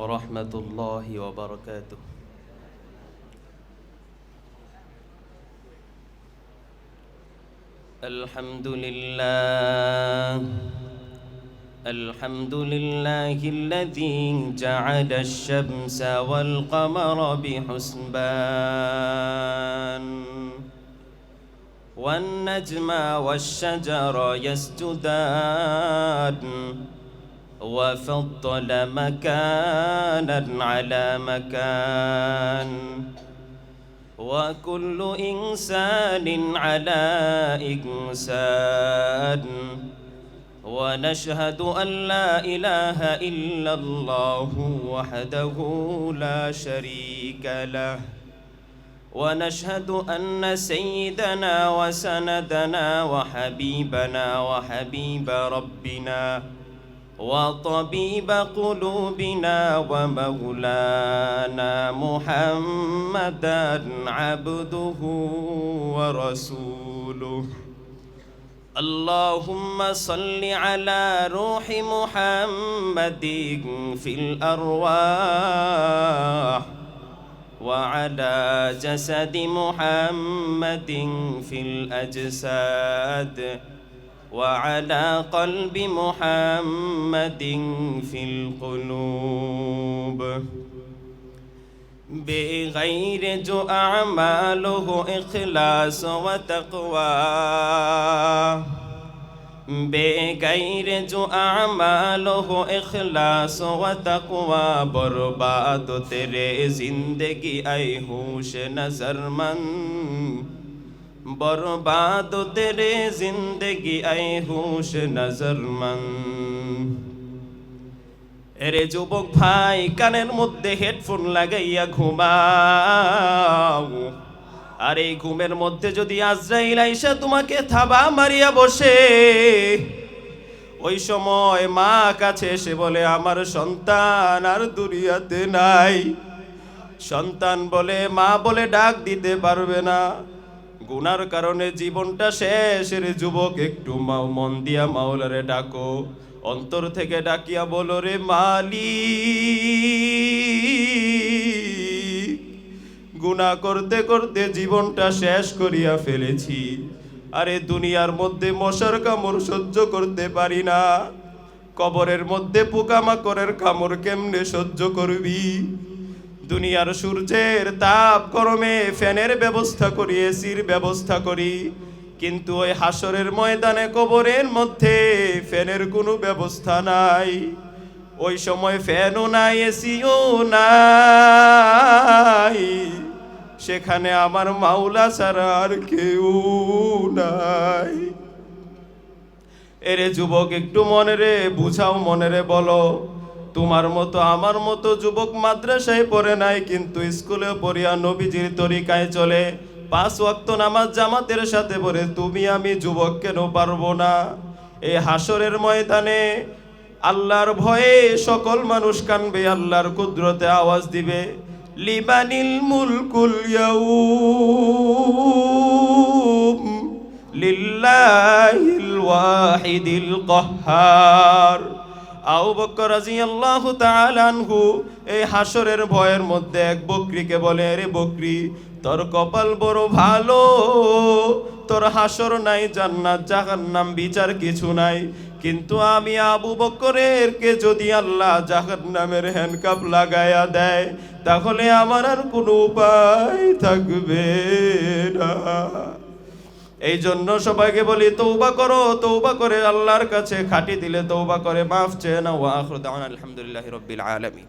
ورحمة الله وبركاته. الحمد لله الذي جعل الشمس والقمر بحسبان والنجم والشجر يسجدان وفضل مكانا على مكان وكل إنسان على إنسان ونشهد أن لا إله إلا الله وحده لا شريك له ونشهد أن سيدنا وسندنا وحبيبنا وحبيب ربنا وطبيب قلوبنا ومولانا محمدا عبده ورسوله. اللهم صل على روح محمد في الأرواح وعلى جسد محمد في الأجساد وعلى قلب محمد في القلوب بغير أعماله إخلاص وتقوى بغير أعماله إخلاص وتقوى برباد तेरे जिंदगी ऐ होश नजरमंद बर्बाद तेरे जिंदगी ऐ होश नजरमंद। এরে যুবক ভাই, কানের মধ্যে হেডফোন লাগাইয়া ঘুমাও। আর এই ঘুমের মধ্যে যদি আজরাইল আইসা তোমাকে থাবা মারিয়া বসে, ওই সময় মা কাছে এসে বলে আমার সন্তান আর দুনিয়াতে নাই। সন্তান বলে মা বলে ডাক দিতে পারবে না, গুনার কারণে জীবনটা শেষ। এর যুবক একটু মন দিয়া মাওলারে ডাকো, অন্তর থেকে ডাকিয়া বলো রে মালিক, গুনাহ করতে করতে জীবনটা শেষ করিয়া ফেলেছি। আরে দুনিয়ার মধ্যে মশার কামড় সহ্য করতে পারি না, কবরের মধ্যে পোকামাকড়ের কামড় কেমনে সহ্য করবি? দুনিয়ার সূর্যের তাপ গরমে ফ্যানের ব্যবস্থা করি, এসির ব্যবস্থা করি, কিন্তু ওই হাসরের ময়দানে কবরের মধ্যে ফ্যানের কোনো ব্যবস্থা নাই। ওই সময় ফ্যানও নাই, এসিও নাই, সেখানে আমার মাওলা ছাড়া আর কেউ নাই। এরে যুবক একটু মনেরে বুঝাও, মনেরে বলো, তোমার মতো আমার মতো যুবক মাদ্রাসায় পড়ে নাই, কিন্তু স্কুলে পড়িয়া নবীজির তরিকায় চলে, 5 ওয়াক্ত নামাজ জামাতের সাথে পড়ে। তুমি আমি যুবক কেন পারবো না? এই হাসরের ময়দানে আল্লাহর ভয়ে সকল মানুষ কানবে, আল্লাহর কুদরতে আওয়াজ দিবে, লিমানিল মুলকুল ইয়াউম লিল্লাহিল ওয়াহিদিল কাহ্হার। আবু বকর রাদিয়াল্লাহু তাআলা আনহু এই হাসরের ভয়ের মধ্যে এক বকরিকে বলে, আরে বকরি, তোর কপাল বড় ভালো, তোর হাসর নাই, জান্নাত জাহান্নাম বিচার কিছু নাই, কিন্তু আমি আবু বকরেরকে যদি আল্লাহ জাহান্নামের হ্যান্ডকাপ লাগায়া দেয়, তাহলে আমার আর কোনো উপায় থাকবে না। এই জন্য সবাইকে বলি তওবা করো, তওবা করে আল্লাহর কাছে খাঁটি দিলে তওবা করে মাফ চেয়ে নাও। ওয়া আখিরু দাওয়ানা আলহামদুলিল্লাহি রাব্বিল আলামিন।